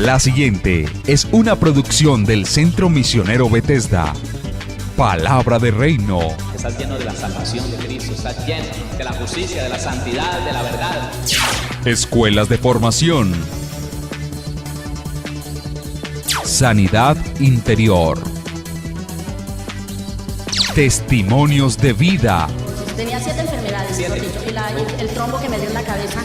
La siguiente es una producción del Centro Misionero Bethesda. Palabra de Reino. Estás lleno de la salvación de Cristo, estás lleno de la justicia, de la santidad, de la verdad. Escuelas de formación. Sanidad interior. Testimonios de vida. Tenía 7 enfermedades, mejor dicho, y el trombo que me dio en la cabeza,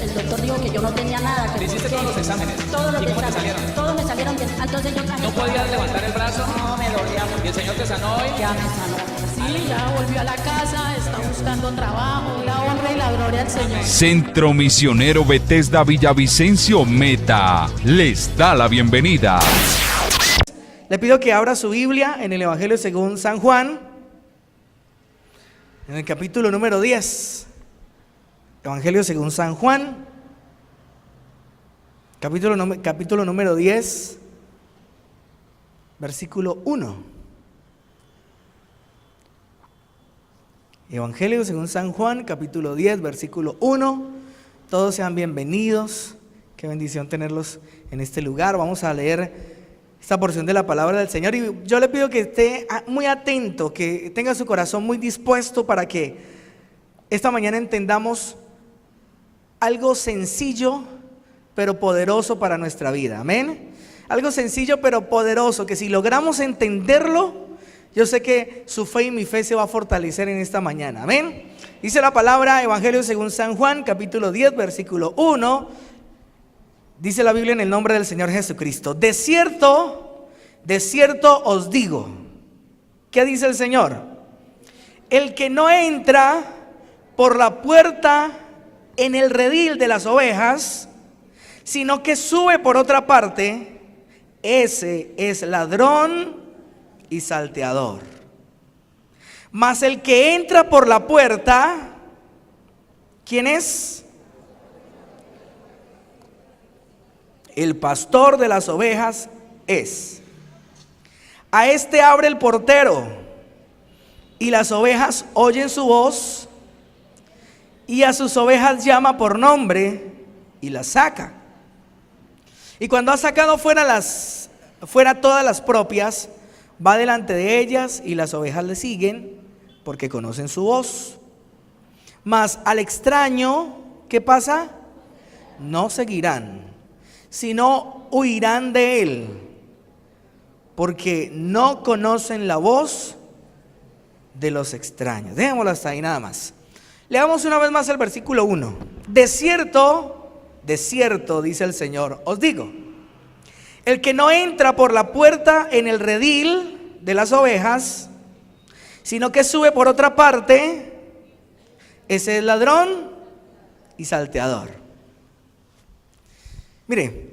el doctor dijo que yo no tenía nada. Que ¿Hiciste todos los exámenes? Todos los ¿Y cómo te exámenes, salieron? todos me salieron bien. Entonces yo traje. ¿No podías levantar el brazo? No, me dolía mucho. ¿Y el Señor te sanó hoy? Ya me sanó. Sí, ya volvió a la casa, está buscando trabajo, la honra y la gloria al Señor. Centro Misionero Bethesda Villavicencio Meta les da la bienvenida. Le pido que abra su Biblia en el Evangelio según San Juan, en el capítulo número 10. Evangelio según San Juan, capítulo número 10, versículo 1. Evangelio según San Juan, capítulo 10, versículo 1. Todos sean bienvenidos. Qué bendición tenerlos en este lugar. Vamos a leer esta porción de la palabra del Señor, y yo le pido que esté muy atento, que tenga su corazón muy dispuesto para que esta mañana entendamos algo sencillo pero poderoso para nuestra vida. Amén. Algo sencillo pero poderoso, que si logramos entenderlo, yo sé que su fe y mi fe se va a fortalecer en esta mañana. Amén. Dice la palabra, Evangelio según San Juan, capítulo 10, versículo 1. Dice la Biblia en el nombre del Señor Jesucristo: de cierto os digo. ¿Qué dice el Señor? El que no entra por la puerta en el redil de las ovejas, sino que sube por otra parte, ese es ladrón y salteador. Mas el que entra por la puerta, ¿quién es? El pastor de las ovejas es. A este abre el portero, y las ovejas oyen su voz, y a sus ovejas llama por nombre y las saca. Y cuando ha sacado fuera todas las propias, va delante de ellas, y las ovejas le siguen porque conocen su voz. Mas al extraño, ¿qué pasa? No seguirán, sino huirán de él, porque no conocen la voz de los extraños. Dejémoslo hasta ahí nada más. Leamos una vez más el versículo 1. De cierto, dice el Señor, os digo, el que no entra por la puerta en el redil de las ovejas, sino que sube por otra parte, ese es ladrón y salteador. Mire,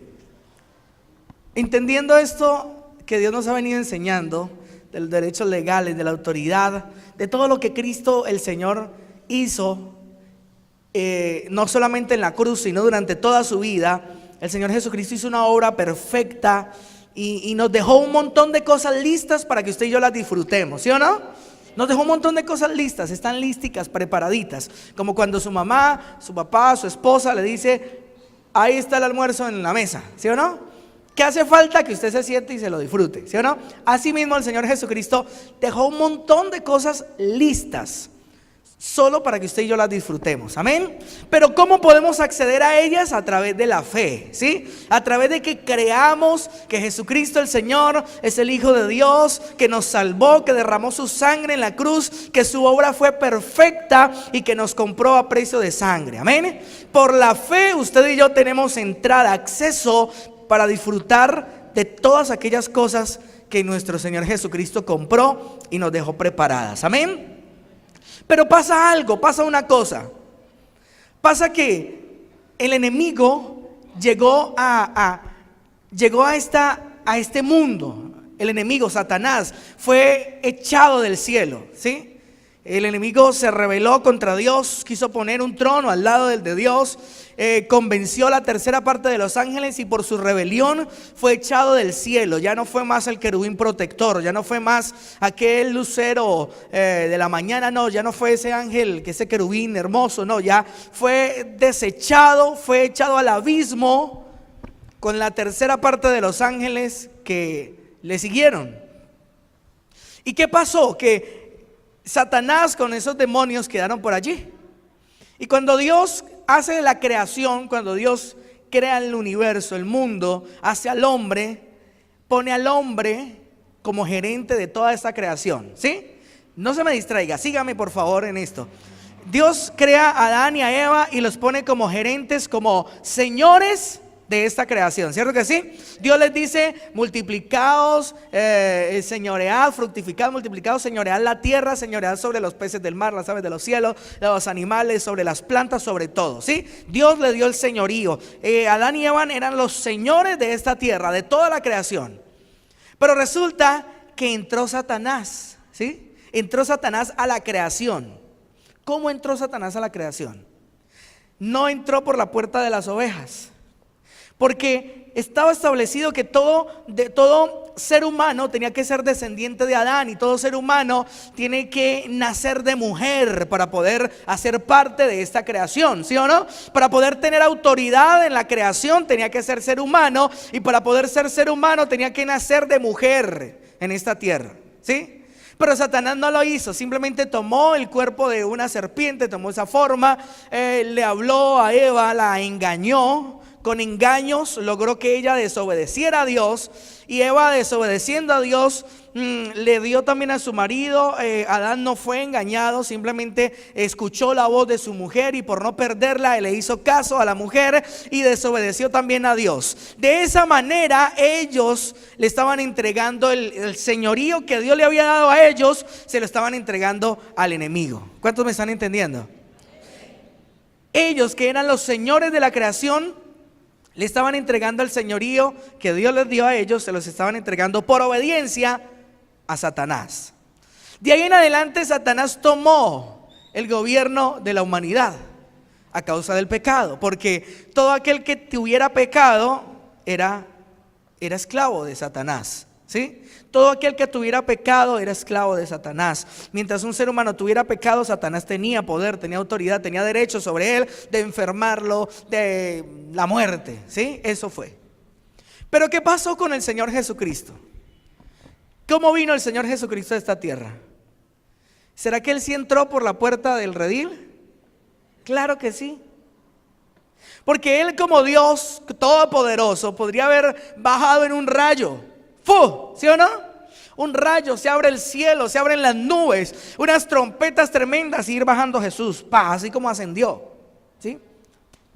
entendiendo esto que Dios nos ha venido enseñando, de los derechos legales, de la autoridad, de todo lo que Cristo el Señor hizo, no solamente en la cruz, sino durante toda su vida, el Señor Jesucristo hizo una obra perfecta y nos dejó un montón de cosas listas para que usted y yo las disfrutemos, ¿sí o no? Nos dejó un montón de cosas listas, están lísticas, preparaditas, como cuando su mamá, su papá, su esposa le dice: ahí está el almuerzo en la mesa, ¿sí o no? ¿Qué hace falta? Que usted se siente y se lo disfrute, ¿sí o no? Así mismo el Señor Jesucristo dejó un montón de cosas listas, solo para que usted y yo las disfrutemos, amén. Pero ¿cómo podemos acceder a ellas? A través de la fe, ¿sí? A través de que creamos que Jesucristo el Señor es el Hijo de Dios, que nos salvó, que derramó su sangre en la cruz, que su obra fue perfecta y que nos compró a precio de sangre, amén. Por la fe usted y yo tenemos entrada, acceso para disfrutar de todas aquellas cosas que nuestro Señor Jesucristo compró y nos dejó preparadas, amén. Pero pasa algo, pasa una cosa. Pasa que el enemigo llegó a este mundo. El enemigo, Satanás, fue echado del cielo, ¿sí? El enemigo se rebeló contra Dios, quiso poner un trono al lado del de Dios, convenció a la tercera parte de los ángeles y por su rebelión fue echado del cielo. Ya no fue más el querubín protector, ya no fue más aquel lucero de la mañana, no, ya no fue ese ángel, ese querubín hermoso, no, ya fue desechado, fue echado al abismo con la tercera parte de los ángeles que le siguieron. ¿Y qué pasó? Que Satanás con esos demonios quedaron por allí. Y cuando Dios hace la creación, cuando Dios crea el universo, el mundo, hace al hombre, pone al hombre como gerente de toda esta creación, ¿sí? No se me distraiga, sígame por favor en esto. Dios crea a Adán y a Eva y los pone como gerentes, como señores de esta creación, ¿cierto que sí? Dios les dice: multiplicaos, señoread, fructificad, multiplicaos, señoread la tierra, señoread sobre los peces del mar, las aves de los cielos, los animales, sobre las plantas, sobre todo, ¿sí? Dios le dio el señorío. Adán y Eva eran los señores de esta tierra, de toda la creación. Pero resulta que entró Satanás, ¿sí? Entró Satanás a la creación. ¿Cómo entró Satanás a la creación? No entró por la puerta de las ovejas, porque estaba establecido que todo ser humano tenía que ser descendiente de Adán, y todo ser humano tiene que nacer de mujer para poder hacer parte de esta creación, ¿sí o no? Para poder tener autoridad en la creación tenía que ser humano, y para poder ser humano tenía que nacer de mujer en esta tierra, ¿sí? Pero Satanás no lo hizo, simplemente tomó el cuerpo de una serpiente, tomó esa forma, le habló a Eva, la engañó. Con engaños logró que ella desobedeciera a Dios, y Eva, desobedeciendo a Dios, le dio también a su marido. Adán no fue engañado, simplemente escuchó la voz de su mujer, y por no perderla le hizo caso a la mujer y desobedeció también a Dios. De esa manera ellos le estaban entregando el señorío que Dios le había dado a ellos, se lo estaban entregando al enemigo. ¿Cuántos me están entendiendo? Ellos, que eran los señores de la creación, le estaban entregando el señorío que Dios les dio a ellos, se los estaban entregando por obediencia a Satanás. De ahí en adelante Satanás tomó el gobierno de la humanidad a causa del pecado, porque todo aquel que tuviera pecado era esclavo de Satanás, ¿sí? Todo aquel que tuviera pecado era esclavo de Satanás. Mientras un ser humano tuviera pecado, Satanás tenía poder, tenía autoridad, tenía derecho sobre él de enfermarlo, de la muerte, ¿sí? Eso fue. Pero ¿qué pasó con el Señor Jesucristo? ¿Cómo vino el Señor Jesucristo a esta tierra? ¿Será que Él sí entró por la puerta del redil? Claro que sí. Porque Él, como Dios todopoderoso, podría haber bajado en un rayo. ¡Fu! ¿Sí o no? Un rayo, se abre el cielo, se abren las nubes, unas trompetas tremendas, y ir bajando Jesús, así como ascendió, ¿sí?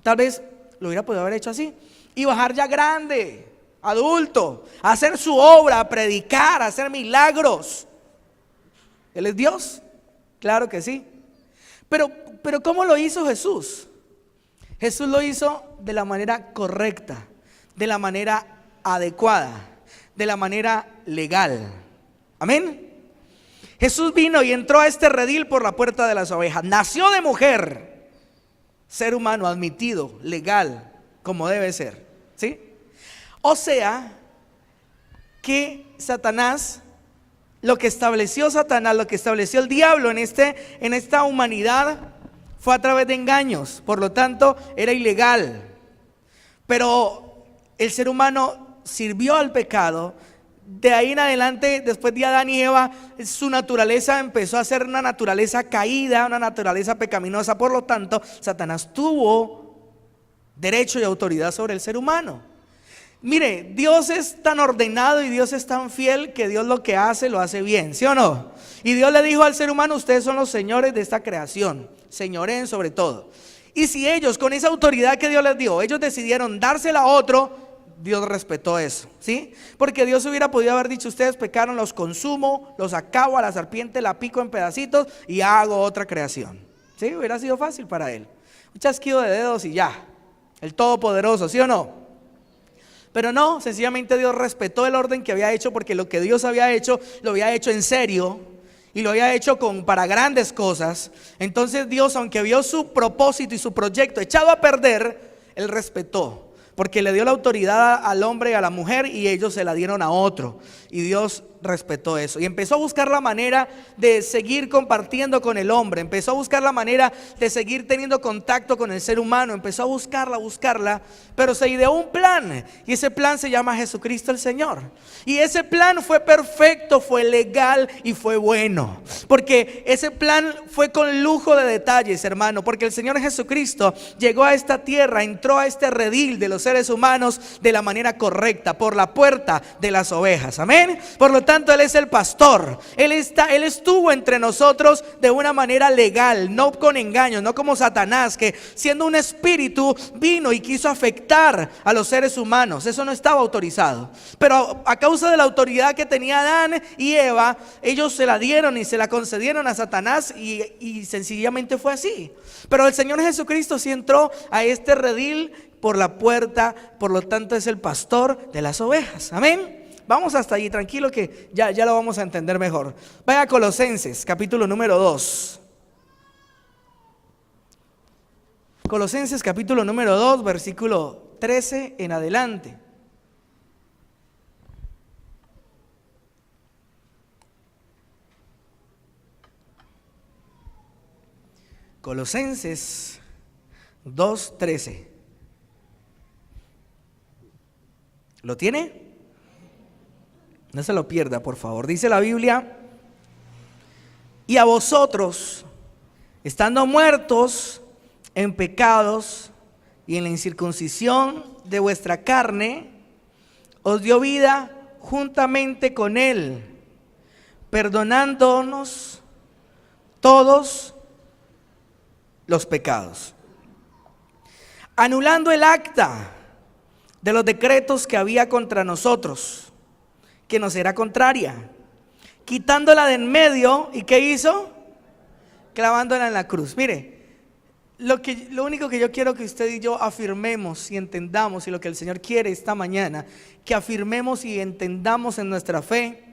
Tal vez lo hubiera podido haber hecho así, y bajar ya grande, adulto, a hacer su obra, a predicar, a hacer milagros. ¿Él es Dios? Claro que sí. Pero ¿cómo lo hizo Jesús? Jesús lo hizo de la manera correcta, de la manera adecuada, de la manera legal. Amén. Jesús vino y entró a este redil por la puerta de las ovejas. Nació de mujer, ser humano admitido, legal, como debe ser, ¿sí? O sea que Satanás, lo que estableció Satanás, lo que estableció el diablo en esta humanidad, fue a través de engaños. Por lo tanto, era ilegal. Pero el ser humano sirvió al pecado. De ahí en adelante, después de Adán y Eva, su naturaleza empezó a ser una naturaleza caída, una naturaleza pecaminosa. Por lo tanto, Satanás tuvo derecho y autoridad sobre el ser humano. Mire, Dios es tan ordenado y Dios es tan fiel que Dios lo que hace, lo hace bien, ¿sí o no? Y Dios le dijo al ser humano: ustedes son los señores de esta creación, señoreen sobre todo. Y si ellos, con esa autoridad que Dios les dio, ellos decidieron dársela a otro, Dios respetó eso, ¿sí? Porque Dios hubiera podido haber dicho: ustedes pecaron, los consumo, los acabo, a la serpiente la pico en pedacitos y hago otra creación, ¿sí? Hubiera sido fácil para Él. Un chasquido de dedos y ya, el Todopoderoso, ¿sí o no? Pero no, sencillamente Dios respetó el orden que había hecho, porque lo que Dios había hecho, lo había hecho en serio y lo había hecho para grandes cosas. Entonces Dios, aunque vio su propósito y su proyecto echado a perder, Él respetó, porque le dio la autoridad al hombre y a la mujer, y ellos se la dieron a otro. Y Dios respetó eso y empezó a buscar la manera de seguir compartiendo con el hombre, empezó a buscar la manera de seguir teniendo contacto con el ser humano, empezó a buscarla, pero se ideó un plan y ese plan se llama Jesucristo el Señor. Y ese plan fue perfecto, fue legal y fue bueno, porque ese plan fue con lujo de detalles, hermano, porque el Señor Jesucristo llegó a esta tierra, entró a este redil de los seres humanos de la manera correcta, por la puerta de las ovejas, amén. Por lo tanto, Él es el pastor, Él estuvo entre nosotros de una manera legal, no con engaños, no como Satanás, que siendo un espíritu vino y quiso afectar a los seres humanos. Eso no estaba autorizado, pero a causa de la autoridad que tenía Adán y Eva, ellos se la dieron y se la concedieron a Satanás y sencillamente fue así. Pero el Señor Jesucristo sí entró a este redil por la puerta, por lo tanto es el pastor de las ovejas, amén. Vamos hasta allí, tranquilo que ya lo vamos a entender mejor. Vaya a Colosenses, capítulo número 2. Colosenses, capítulo número 2, versículo 13 en adelante. Colosenses 2:13. ¿Lo tiene? No se lo pierda, por favor. Dice la Biblia: y a vosotros, estando muertos en pecados y en la incircuncisión de vuestra carne, os dio vida juntamente con Él, perdonándonos todos los pecados, anulando el acta de los decretos que había contra nosotros, que nos era contraria, quitándola de en medio. ¿Y qué hizo? Clavándola en la cruz. Mire, lo único que yo quiero que usted y yo afirmemos y entendamos, y lo que el Señor quiere esta mañana, que afirmemos y entendamos en nuestra fe,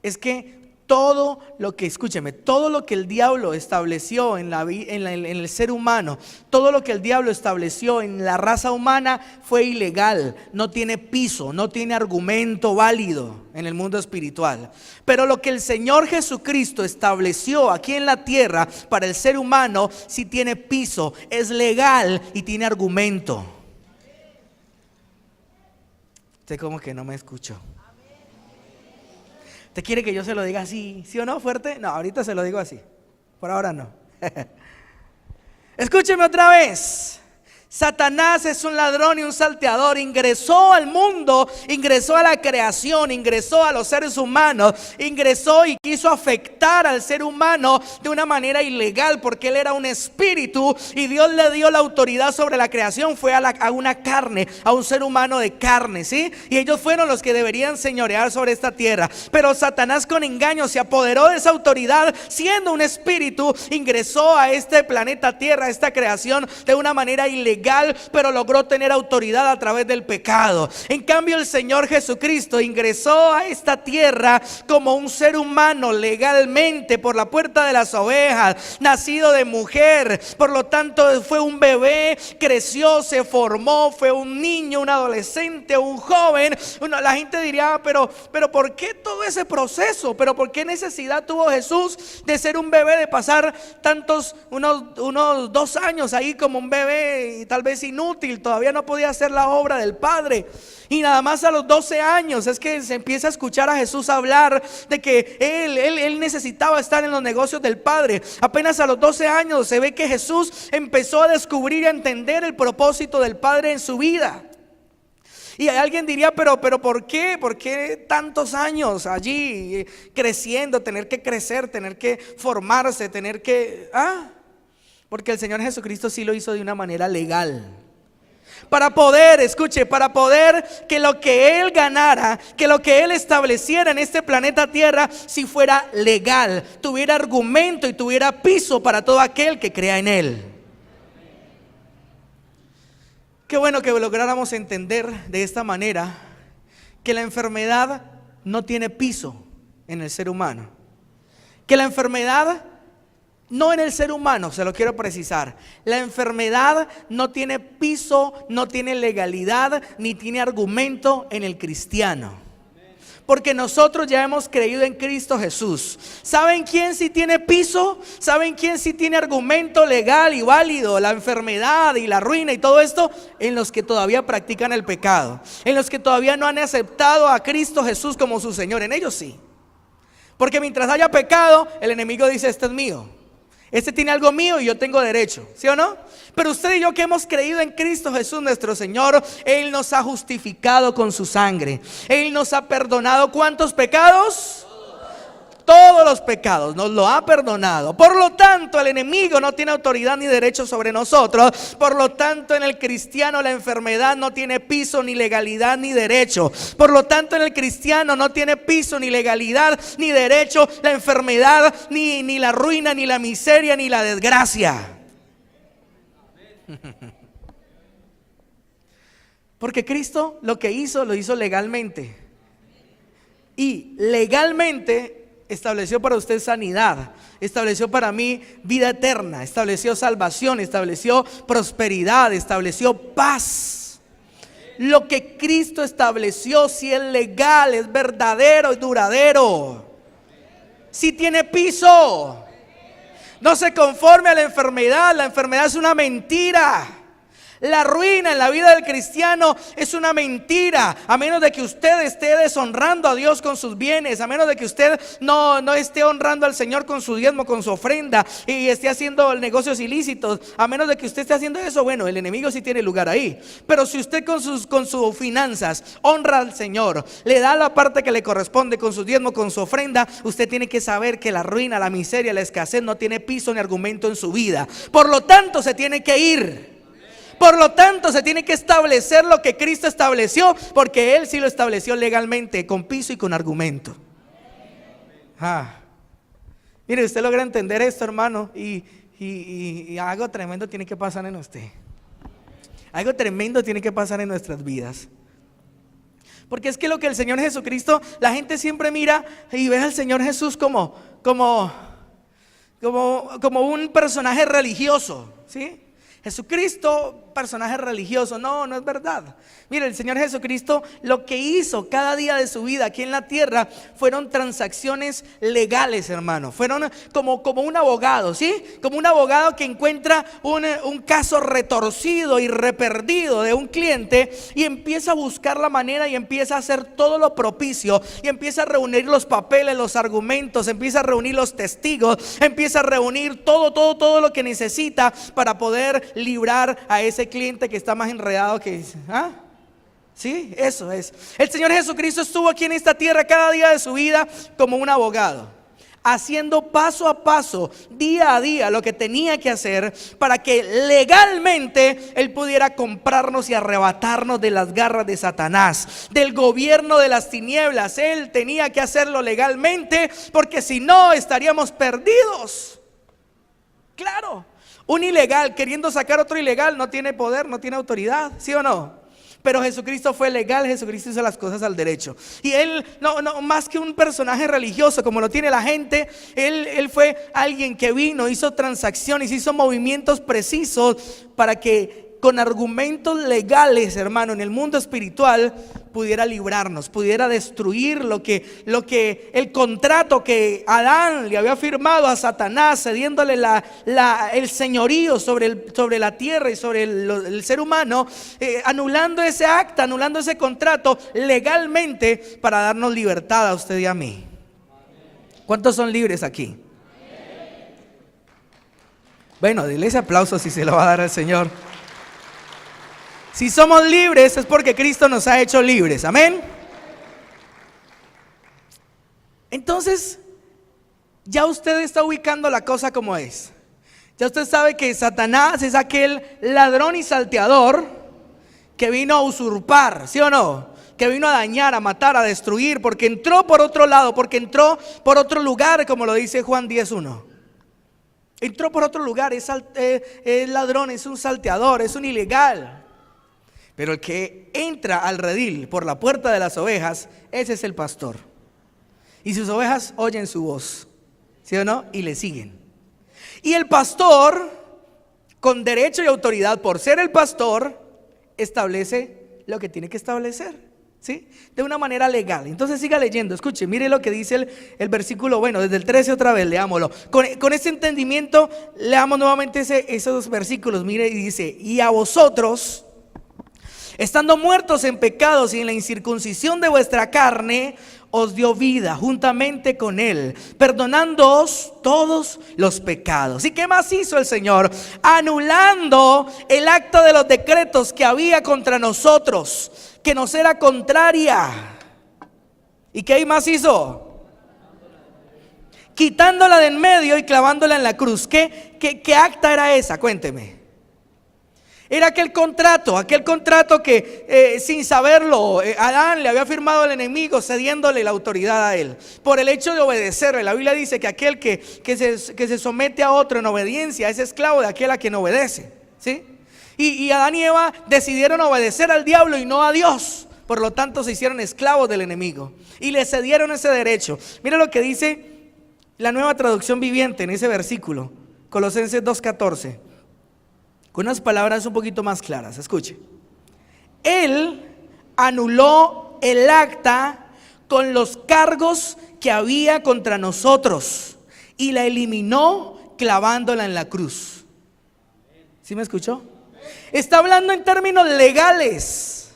es que todo lo que, escúcheme, todo lo que el diablo estableció en el ser humano, todo lo que el diablo estableció en la raza humana fue ilegal, no tiene piso, no tiene argumento válido en el mundo espiritual. Pero lo que el Señor Jesucristo estableció aquí en la tierra para el ser humano sí tiene piso, es legal y tiene argumento. Usted como que no me escuchó. ¿Usted quiere que yo se lo diga así, sí o no, fuerte? No, ahorita se lo digo así, por ahora no. Escúcheme otra vez. Satanás es un ladrón y un salteador. Ingresó al mundo, ingresó a la creación, ingresó a los seres humanos, ingresó y quiso afectar al ser humano de una manera ilegal, porque él era un espíritu y Dios le dio la autoridad sobre la creación. Fue a una carne, a un ser humano de carne, ¿sí? Y ellos fueron los que deberían señorear sobre esta tierra. Pero Satanás con engaño se apoderó de esa autoridad, siendo un espíritu, ingresó a este planeta Tierra, a esta creación de una manera ilegal, pero logró tener autoridad a través del pecado. En cambio, el Señor Jesucristo ingresó a esta tierra como un ser humano legalmente por la puerta de las ovejas, nacido de mujer. Por lo tanto, fue un bebé, creció, se formó, fue un niño, un adolescente, un joven. La gente diría, pero ¿por qué todo ese proceso? ¿Pero por qué necesidad tuvo Jesús de ser un bebé, de pasar unos 2 años ahí como un bebé y tal vez inútil? Todavía no podía hacer la obra del Padre. Y nada más a los 12 años es que se empieza a escuchar a Jesús hablar de que él necesitaba estar en los negocios del Padre. Apenas a los 12 años se ve que Jesús empezó a descubrir y a entender el propósito del Padre en su vida. Y alguien diría, pero ¿por qué? ¿Por qué tantos años allí creciendo, tener que crecer, tener que formarse, tener que... Porque el Señor Jesucristo sí lo hizo de una manera legal. Para poder, escuche, para poder que lo que Él ganara, que lo que Él estableciera en este planeta Tierra, si fuera legal, tuviera argumento y tuviera piso para todo aquel que crea en Él. Qué bueno que lográramos entender de esta manera que la enfermedad no tiene piso en el ser humano. Que la enfermedad, no en el ser humano, se lo quiero precisar. La enfermedad no tiene piso, no tiene legalidad, ni tiene argumento en el cristiano. Porque nosotros ya hemos creído en Cristo Jesús. ¿Saben quién sí tiene piso? ¿Saben quién sí tiene argumento legal y válido? La enfermedad y la ruina y todo esto, en los que todavía practican el pecado, en los que todavía no han aceptado a Cristo Jesús como su Señor. En ellos sí. Porque mientras haya pecado, el enemigo dice: este es mío, este tiene algo mío y yo tengo derecho, ¿sí o no? Pero usted y yo, que hemos creído en Cristo Jesús nuestro Señor, Él nos ha justificado con su sangre. Él nos ha perdonado. ¿Cuántos pecados? Todos los pecados nos lo ha perdonado. Por lo tanto, el enemigo no tiene autoridad ni derecho sobre nosotros. Por lo tanto, en el cristiano la enfermedad no tiene piso, ni legalidad, ni derecho. Por lo tanto, en el cristiano no tiene piso, ni legalidad, ni derecho la enfermedad, ni la ruina, ni la miseria, ni la desgracia. Porque Cristo lo que hizo, lo hizo legalmente. Y legalmente estableció para usted sanidad, estableció para mí vida eterna, estableció salvación, estableció prosperidad, estableció paz. Lo que Cristo estableció, si es legal, es verdadero, es duradero. Si tiene piso, no se conforme a la enfermedad es una mentira. La ruina en la vida del cristiano es una mentira, a menos de que usted esté deshonrando a Dios con sus bienes, a menos de que usted no esté honrando al Señor con su diezmo, con su ofrenda, y esté haciendo negocios ilícitos. A menos de que usted esté haciendo eso, bueno, el enemigo sí tiene lugar ahí. Pero si usted con sus finanzas honra al Señor, le da la parte que le corresponde con su diezmo, con su ofrenda, usted tiene que saber que la ruina, la miseria, la escasez no tiene piso ni argumento en su vida. Por lo tanto, se tiene que ir. Por lo tanto, se tiene que establecer lo que Cristo estableció, porque Él sí lo estableció legalmente, con piso y con argumento. Mire, usted logra entender esto, hermano, y algo tremendo tiene que pasar en usted. Algo tremendo tiene que pasar en nuestras vidas. Porque es que lo que el Señor Jesucristo, la gente siempre mira y ve al Señor Jesús como un personaje religioso, ¿sí? Jesucristo, personaje religioso. No es verdad. Mire, el Señor Jesucristo lo que hizo cada día de su vida aquí en la tierra fueron transacciones legales, hermano. Fueron como un abogado, ¿sí? Como un abogado que encuentra un caso retorcido y reperdido de un cliente y empieza a buscar la manera y empieza a hacer todo lo propicio y empieza a reunir los papeles, los argumentos, empieza a reunir los testigos, empieza a reunir todo lo que necesita para poder librar a ese cliente que está más enredado que... Sí, eso es. El Señor Jesucristo estuvo aquí en esta tierra cada día de su vida como un abogado, haciendo paso a paso, día a día, lo que tenía que hacer para que legalmente Él pudiera comprarnos y arrebatarnos de las garras de Satanás, del gobierno de las tinieblas. Él tenía que hacerlo legalmente, porque si no estaríamos perdidos. Claro, un ilegal queriendo sacar otro ilegal no tiene poder, no tiene autoridad, ¿sí o no? Pero Jesucristo fue legal, Jesucristo hizo las cosas al derecho. Y Él, no más que un personaje religioso como lo tiene la gente, Él fue alguien que vino, hizo transacciones, hizo movimientos precisos para que con argumentos legales, hermano, en el mundo espiritual pudiera librarnos, pudiera destruir lo que el contrato que Adán le había firmado a Satanás, cediéndole el señorío sobre la tierra y sobre el ser humano, anulando ese acta, anulando ese contrato legalmente para darnos libertad a usted y a mí. ¿Cuántos son libres aquí? Bueno, dile ese aplauso si se lo va a dar al Señor. Si somos libres es porque Cristo nos ha hecho libres, amén. Entonces, ya usted está ubicando la cosa como es. Ya usted sabe que Satanás es aquel ladrón y salteador que vino a usurpar, ¿sí o no? Que vino a dañar, a matar, a destruir, porque entró por otro lado, porque entró por otro lugar, como lo dice Juan 10:1. Entró por otro lugar, es ladrón, es un salteador, es un ilegal. Pero el que entra al redil por la puerta de las ovejas, ese es el pastor. Y sus ovejas oyen su voz, ¿sí o no? Y le siguen. Y el pastor, con derecho y autoridad por ser el pastor, establece lo que tiene que establecer. ¿sí? De una manera legal. Entonces siga leyendo, escuche, mire lo que dice el versículo, bueno, desde el 13 otra vez, leámoslo. Con ese entendimiento, leamos nuevamente esos versículos, mire, y dice: y a vosotros, estando muertos en pecados y en la incircuncisión de vuestra carne, os dio vida juntamente con Él, perdonándoos todos los pecados. ¿Y qué más hizo el Señor? Anulando el acta de los decretos que había contra nosotros, que nos era contraria. ¿Y qué más hizo? Quitándola de en medio y clavándola en la cruz. ¿Qué acta era esa? Cuénteme. Era aquel contrato que sin saberlo Adán le había firmado al enemigo, cediéndole la autoridad a él por el hecho de obedecerle. La Biblia dice que aquel que se somete a otro en obediencia es esclavo de aquel a quien obedece, ¿sí? Y Adán y Eva decidieron obedecer al diablo y no a Dios. Por lo tanto se hicieron esclavos del enemigo y le cedieron ese derecho. Mira lo que dice la Nueva Traducción Viviente en ese versículo, Colosenses 2:14, con unas palabras un poquito más claras. Escuche: Él anuló el acta con los cargos que había contra nosotros y la eliminó clavándola en la cruz. ¿Sí me escuchó? Está hablando en términos legales.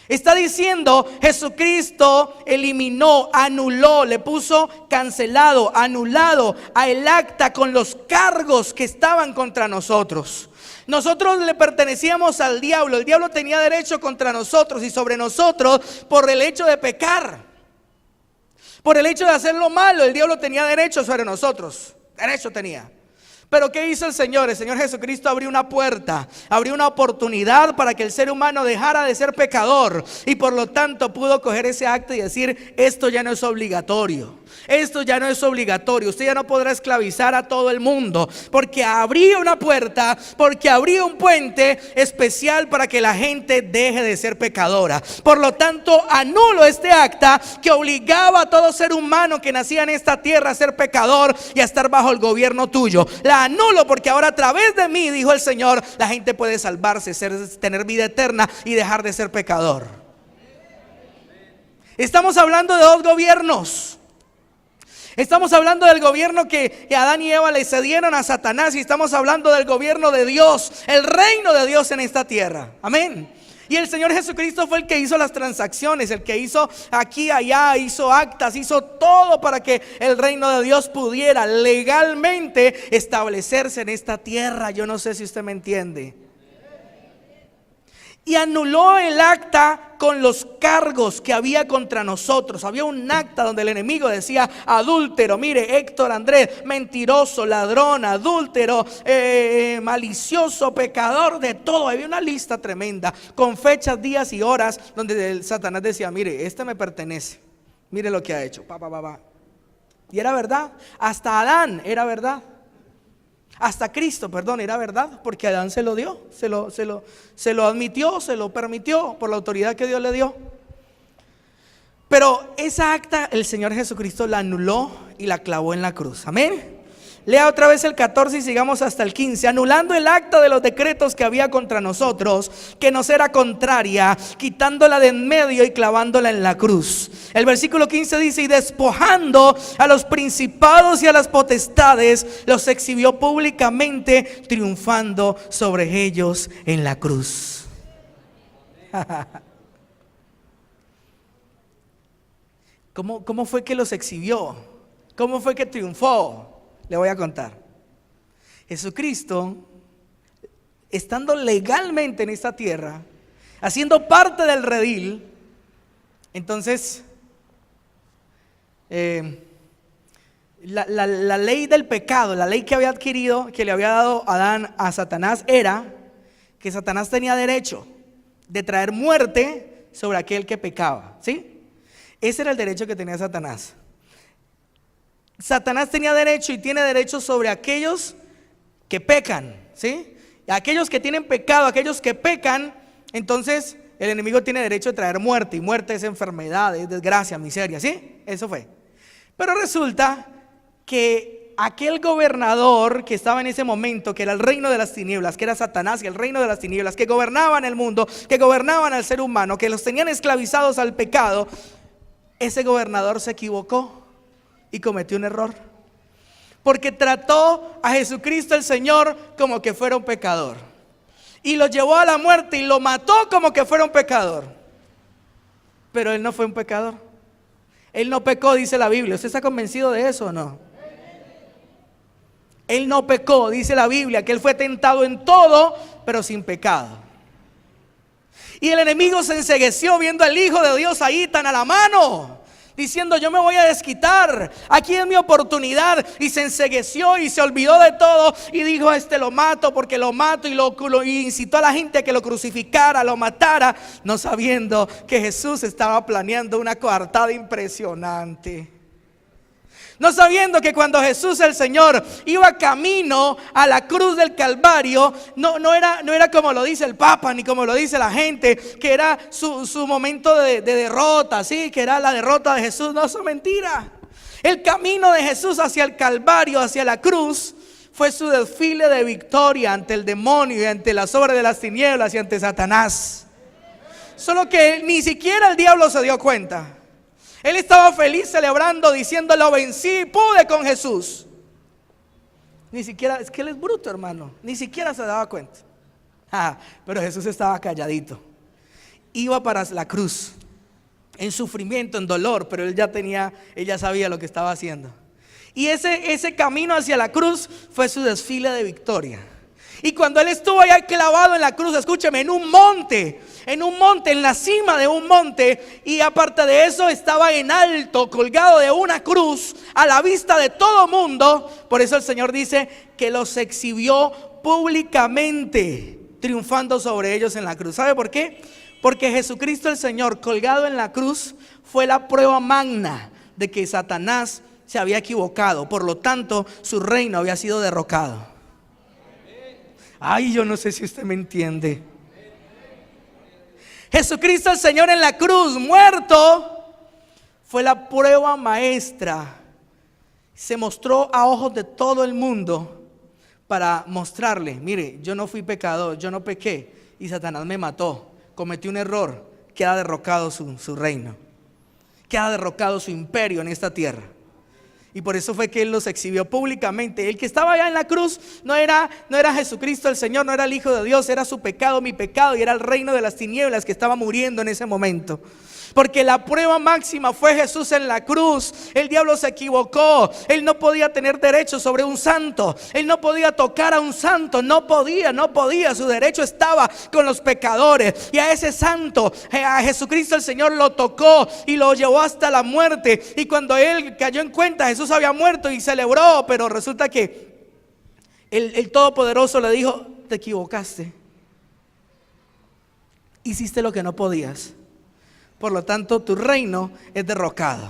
Está diciendo: Jesucristo eliminó, anuló, le puso cancelado, anulado a el acta con los cargos que estaban contra nosotros. Nosotros le pertenecíamos al diablo. El diablo tenía derecho contra nosotros y sobre nosotros por el hecho de pecar, por el hecho de hacer lo malo. El diablo tenía derecho sobre nosotros, derecho tenía. Pero ¿qué hizo el Señor? El Señor Jesucristo abrió una puerta, abrió una oportunidad para que el ser humano dejara de ser pecador y por lo tanto pudo coger ese acta y decir: esto ya no es obligatorio. Esto ya no es obligatorio. Usted ya no podrá esclavizar a todo el mundo, porque abría una puerta, porque abría un puente especial para que la gente deje de ser pecadora. Por lo tanto, anulo este acta que obligaba a todo ser humano que nacía en esta tierra a ser pecador y a estar bajo el gobierno tuyo. La anulo porque ahora a través de mí, dijo el Señor, la gente puede salvarse, tener vida eterna y dejar de ser pecador. Estamos hablando de dos gobiernos. Estamos hablando del gobierno que Adán y Eva le cedieron a Satanás, y estamos hablando del gobierno de Dios, el reino de Dios en esta tierra. Amén. Y el Señor Jesucristo fue el que hizo las transacciones, el que hizo aquí, allá, hizo actas, hizo todo para que el reino de Dios pudiera legalmente establecerse en esta tierra. Yo no sé si usted me entiende. Y anuló el acta con los cargos que había contra nosotros. Había un acta donde el enemigo decía: adúltero, mire, Héctor Andrés, mentiroso, ladrón, adúltero, malicioso, pecador, de todo. Había una lista tremenda con fechas, días y horas donde el Satanás decía: mire, este me pertenece, mire lo que ha hecho. Y era verdad. Hasta Adán era verdad. Hasta Cristo, perdón, era verdad, porque Adán se lo dio, se lo admitió, se lo permitió por la autoridad que Dios le dio. Pero esa acta el Señor Jesucristo la anuló y la clavó en la cruz. Amén. Lea otra vez el 14 y sigamos hasta el 15. Anulando el acta de los decretos que había contra nosotros, que nos era contraria, quitándola de en medio y clavándola en la cruz. El versículo 15 dice: y despojando a los principados y a las potestades, los exhibió públicamente, triunfando sobre ellos en la cruz. ¿Cómo fue que los exhibió? ¿Cómo fue que triunfó? Le voy a contar. Jesucristo, estando legalmente en esta tierra, haciendo parte del redil, entonces la ley del pecado, la ley que había adquirido, que le había dado Adán a Satanás, era que Satanás tenía derecho de traer muerte sobre aquel que pecaba, ¿sí? Ese era el derecho que tenía Satanás. Satanás tenía derecho y tiene derecho sobre aquellos que pecan, ¿sí? Aquellos que tienen pecado, aquellos que pecan, entonces el enemigo tiene derecho de traer muerte, y muerte es enfermedad, es desgracia, miseria, ¿sí? Eso fue. Pero resulta que aquel gobernador que estaba en ese momento, que era el reino de las tinieblas, que era Satanás y el reino de las tinieblas, que gobernaban el mundo, que gobernaban al ser humano, que los tenían esclavizados al pecado, ese gobernador se equivocó y cometió un error. Porque trató a Jesucristo el Señor como que fuera un pecador. Y lo llevó a la muerte y lo mató como que fuera un pecador. Pero él no fue un pecador. Él no pecó, dice la Biblia. ¿Usted está convencido de eso o no? Él no pecó, dice la Biblia, que él fue tentado en todo, pero sin pecado. Y el enemigo se encegueció viendo al Hijo de Dios ahí tan a la mano, diciendo: yo me voy a desquitar, aquí es mi oportunidad. Y se encegueció y se olvidó de todo y dijo: a este lo mato porque lo mato. Y incitó a la gente a que lo crucificara, lo matara, no sabiendo que Jesús estaba planeando una coartada impresionante. No sabiendo que cuando Jesús el Señor iba camino a la cruz del Calvario, no era como lo dice el Papa ni como lo dice la gente, que era su momento de derrota, ¿sí? Que era la derrota de Jesús. No, eso es mentira. El camino de Jesús hacia el Calvario, hacia la cruz, fue su desfile de victoria ante el demonio y ante las obras de las tinieblas y ante Satanás. Solo que ni siquiera el diablo se dio cuenta. Él estaba feliz celebrando, diciendo: lo vencí, pude con Jesús. Ni siquiera, es que él es bruto, hermano. Ni siquiera se daba cuenta. Pero Jesús estaba calladito. Iba para la cruz, en sufrimiento, en dolor, pero él ya sabía lo que estaba haciendo. Y ese camino hacia la cruz fue su desfile de victoria. Y cuando él estuvo allá clavado en la cruz, escúcheme, en un monte, en la cima de un monte, y aparte de eso estaba en alto, colgado de una cruz, a la vista de todo mundo. Por eso el Señor dice que los exhibió públicamente, triunfando sobre ellos en la cruz. ¿Sabe por qué? Porque Jesucristo el Señor, colgado en la cruz, fue la prueba magna de que Satanás se había equivocado. Por lo tanto, su reino había sido derrocado. Ay, yo no sé si usted me entiende. Jesucristo el Señor en la cruz, muerto, fue la prueba maestra. Se mostró a ojos de todo el mundo para mostrarle: mire, yo no fui pecador, yo no pequé y Satanás me mató, cometí un error. Queda derrocado su reino, queda derrocado su imperio en esta tierra. Y por eso fue que Él los exhibió públicamente. El que estaba allá en la cruz no era Jesucristo el Señor, no era el Hijo de Dios, era su pecado, mi pecado, y era el reino de las tinieblas que estaba muriendo en ese momento. Porque la prueba máxima fue Jesús en la cruz. El diablo se equivocó. Él no podía tener derecho sobre un santo. Él no podía tocar a un santo. No podía. Su derecho estaba con los pecadores. Y a ese santo, a Jesucristo el Señor, lo tocó y lo llevó hasta la muerte. Y cuando él cayó en cuenta, Jesús había muerto y celebró. Pero resulta que el Todopoderoso le dijo: te equivocaste. Hiciste lo que no podías. Por lo tanto, tu reino es derrocado.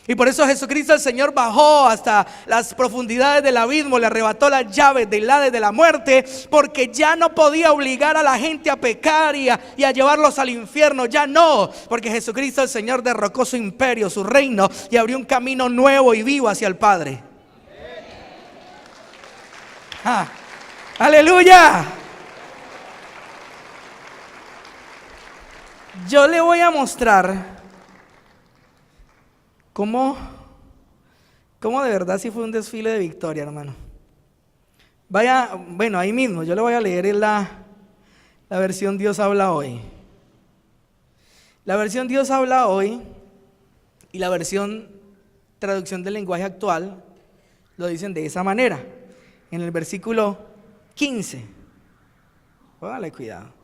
Y por eso Jesucristo el Señor bajó hasta las profundidades del abismo, le arrebató las llaves del Hades de la muerte, porque ya no podía obligar a la gente a pecar y a llevarlos al infierno. Ya no, porque Jesucristo el Señor derrocó su imperio, su reino, y abrió un camino nuevo y vivo hacia el Padre. ¡Aleluya! Yo le voy a mostrar cómo de verdad sí fue un desfile de victoria, hermano. Bueno, ahí mismo, yo le voy a leer la versión Dios habla hoy. La versión Dios habla hoy y la versión traducción del lenguaje actual lo dicen de esa manera. En el versículo 15. Póngale cuidado.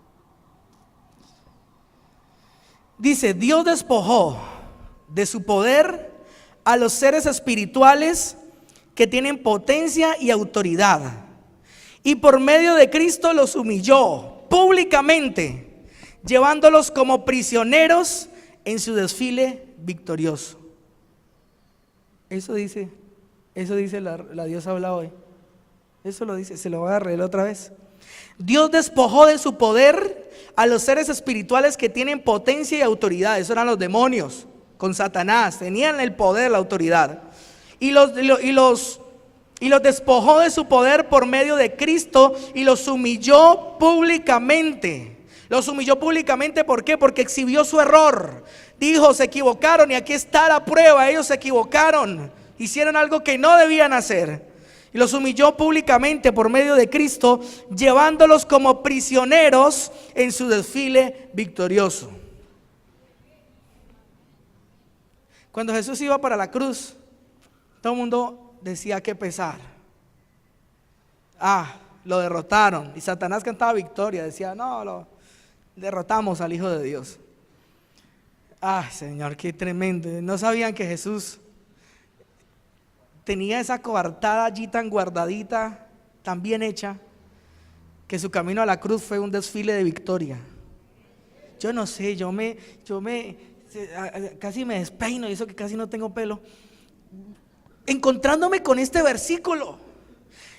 Dice: Dios despojó de su poder a los seres espirituales que tienen potencia y autoridad, y por medio de Cristo los humilló públicamente, llevándolos como prisioneros en su desfile victorioso. Eso dice la Dios habla hoy. Eso lo dice, se lo voy a leer otra vez. Dios despojó de su poder a los seres espirituales que tienen potencia y autoridad. Esos eran los demonios con Satanás, tenían el poder, la autoridad. Y los y los despojó de su poder por medio de Cristo y los humilló públicamente. Los humilló públicamente, ¿por qué? Porque exhibió su error. Dijo, se equivocaron y aquí está la prueba, ellos se equivocaron, hicieron algo que no debían hacer. Y los humilló públicamente por medio de Cristo, llevándolos como prisioneros en su desfile victorioso. Cuando Jesús iba para la cruz, todo el mundo decía qué pesar. Lo derrotaron. Y Satanás cantaba victoria, decía, no, lo derrotamos al Hijo de Dios. Señor, qué tremendo. No sabían que Jesús tenía esa coartada allí tan guardadita, tan bien hecha, que su camino a la cruz fue un desfile de victoria. Yo no sé, yo casi me despeino, y eso que casi no tengo pelo, encontrándome con este versículo.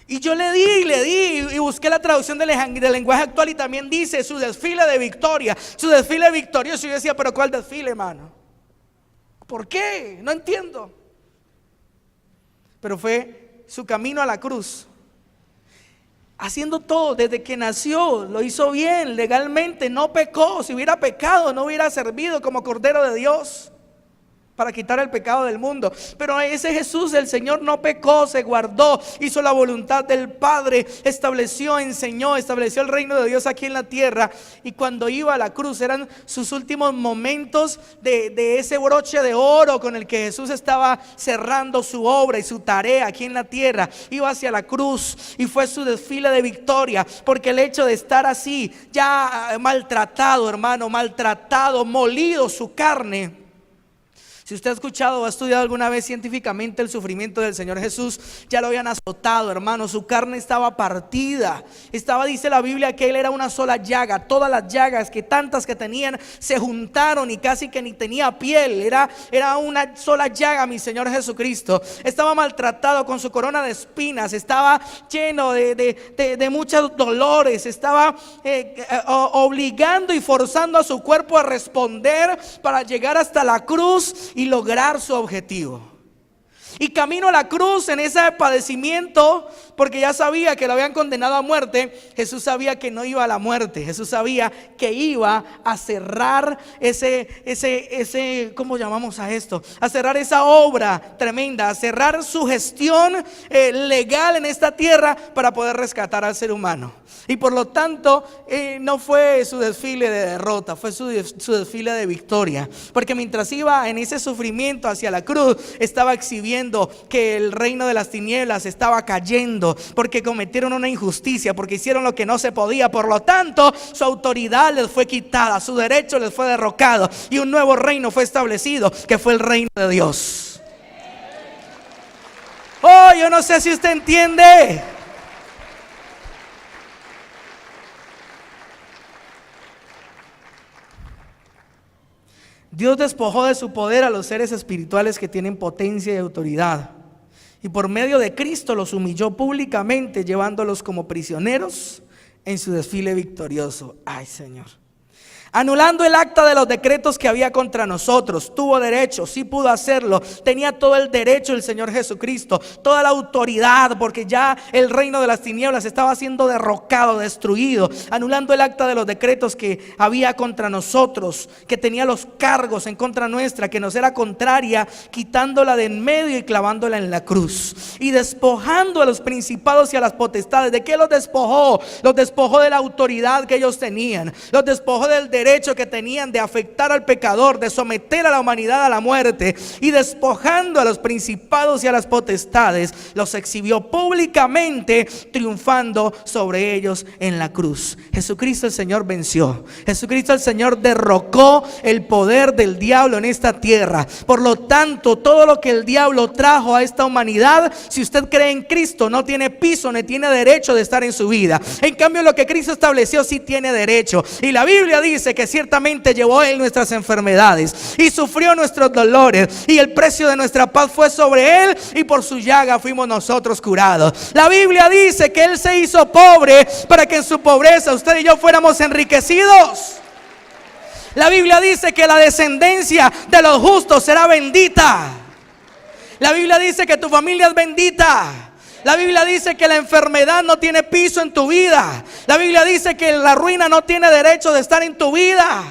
Y yo le di y busqué la traducción del lenguaje actual, y también dice su desfile de victoria, su desfile victorioso. Y yo decía, pero ¿cuál desfile, hermano? ¿Por qué? No entiendo. Pero fue su camino a la cruz, haciendo todo desde que nació, lo hizo bien, legalmente, no pecó. Si hubiera pecado, no hubiera servido como Cordero de Dios para quitar el pecado del mundo. Pero ese Jesús, el Señor, no pecó, se guardó, hizo la voluntad del Padre, estableció el reino de Dios aquí en la tierra. Y cuando iba a la cruz, eran sus últimos momentos de ese broche de oro con el que Jesús estaba cerrando su obra y su tarea aquí en la tierra. Iba hacia la cruz y fue su desfile de victoria, porque el hecho de estar así, ya maltratado, hermano, molido su carne. Si usted ha escuchado o ha estudiado alguna vez científicamente el sufrimiento del Señor Jesús, ya lo habían azotado, hermano, su carne estaba partida. Dice la Biblia, que Él era una sola llaga. Todas las llagas, tantas que tenían, se juntaron y casi que ni tenía piel. Era una sola llaga, mi Señor Jesucristo. Estaba maltratado con su corona de espinas, estaba lleno de muchos dolores, estaba obligando y forzando a su cuerpo a responder para llegar hasta la cruz y lograr su objetivo. Y camino a la cruz, en ese padecimiento, porque ya sabía que lo habían condenado a muerte, Jesús sabía que no iba a la muerte. Jesús sabía que iba a cerrar ¿cómo llamamos a esto? A cerrar esa obra tremenda, a cerrar su gestión legal en esta tierra para poder rescatar al ser humano. Y por lo tanto, no fue su desfile de derrota, fue su desfile de victoria. Porque mientras iba en ese sufrimiento hacia la cruz, estaba exhibiendo que el reino de las tinieblas estaba cayendo, porque cometieron una injusticia, porque hicieron lo que no se podía. Por lo tanto, su autoridad les fue quitada, su derecho les fue derrocado, y un nuevo reino fue establecido, que fue el reino de Dios. Yo no sé si usted entiende. Dios despojó de su poder a los seres espirituales que tienen potencia y autoridad, y por medio de Cristo los humilló públicamente, llevándolos como prisioneros en su desfile victorioso. Ay, Señor. Anulando el acta de los decretos que había contra nosotros. Tuvo derecho, sí pudo hacerlo. Tenía todo el derecho el Señor Jesucristo, toda la autoridad, porque ya el reino de las tinieblas estaba siendo derrocado, destruido. Anulando el acta de los decretos que había contra nosotros, que tenía los cargos en contra nuestra, que nos era contraria, quitándola de en medio y clavándola en la cruz. Y despojando a los principados y a las potestades. ¿De qué los despojó? Los despojó de la autoridad que ellos tenían. Los despojó del derecho que tenían de afectar al pecador, de someter a la humanidad a la muerte. Y despojando a los principados y a las potestades, los exhibió públicamente, triunfando sobre ellos en la cruz. Jesucristo el Señor venció. Jesucristo el Señor derrocó el poder del diablo en esta tierra. Por lo tanto, todo lo que el diablo trajo a esta humanidad, si usted cree en Cristo, no tiene piso ni tiene derecho de estar en su vida. En cambio, lo que Cristo estableció sí tiene derecho. Y la Biblia dice que ciertamente llevó Él nuestras enfermedades y sufrió nuestros dolores, y el precio de nuestra paz fue sobre Él, y por su llaga fuimos nosotros curados. La Biblia dice que Él se hizo pobre para que en su pobreza usted y yo fuéramos enriquecidos. La Biblia dice que la descendencia de los justos será bendita. La Biblia dice que tu familia es bendita. La Biblia dice que la enfermedad no tiene piso en tu vida. La Biblia dice que la ruina no tiene derecho de estar en tu vida.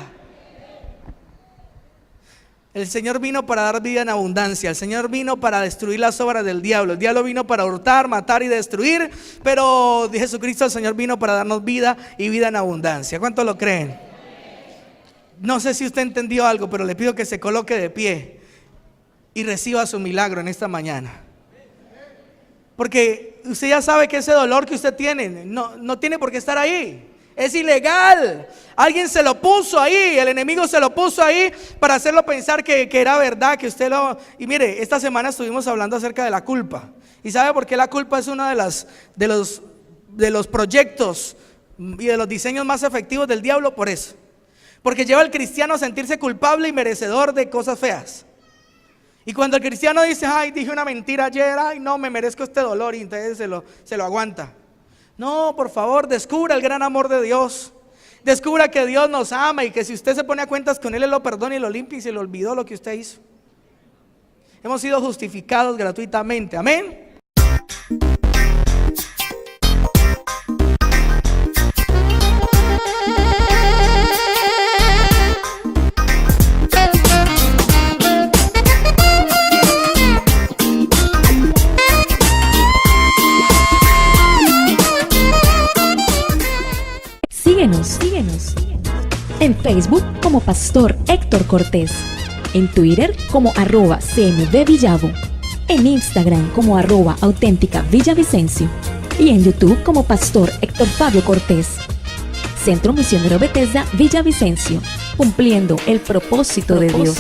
El Señor vino para dar vida en abundancia. El Señor vino para destruir las obras del diablo. El diablo vino para hurtar, matar y destruir. Pero Jesucristo, el Señor, vino para darnos vida y vida en abundancia. ¿Cuántos lo creen? No sé si usted entendió algo, pero le pido que se coloque de pie y reciba su milagro en esta mañana. Porque usted ya sabe que ese dolor que usted tiene no tiene por qué estar ahí. Es ilegal. Alguien se lo puso ahí, el enemigo se lo puso ahí para hacerlo pensar que era verdad, que usted lo... Y mire, esta semana estuvimos hablando acerca de la culpa. ¿Y sabe por qué la culpa es uno de los proyectos y de los diseños más efectivos del diablo? Por eso. Porque lleva al cristiano a sentirse culpable y merecedor de cosas feas. Y cuando el cristiano dice, ay, dije una mentira ayer, ay, no, me merezco este dolor, y entonces se lo aguanta. No, por favor, descubra el gran amor de Dios. Descubra que Dios nos ama y que si usted se pone a cuentas con Él lo perdona y lo limpia y se le olvidó lo que usted hizo. Hemos sido justificados gratuitamente. Amén. Síguenos en Facebook como Pastor Héctor Cortés, en Twitter como @CMVVillavo, en Instagram como @auténtica Villavicencio y en YouTube como Pastor Héctor Fabio Cortés. Centro Misionero Bethesda Villavicencio, cumpliendo el propósito de Dios.